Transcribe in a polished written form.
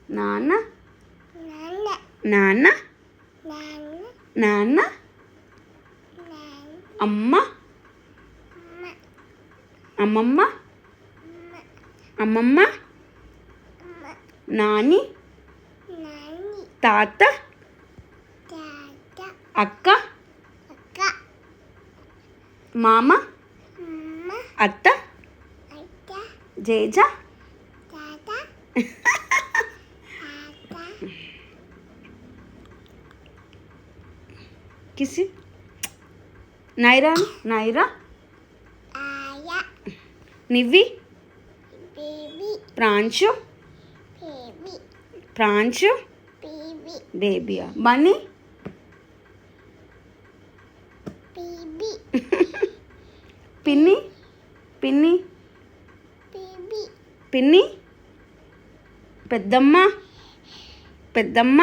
నాన్న నాన్న నాన్న అమ్మ అమ్మమ్మ అమ్మమ్మ నాని తాత అక్క మామ అత్త జేజ కిసి నైరా నైరా నివ్వి ప్రాంశు ప్రాంశు బేబియా బన్నీ పిన్ని పిన్ని పిన్ని పెద్దమ్మ పెద్దమ్మ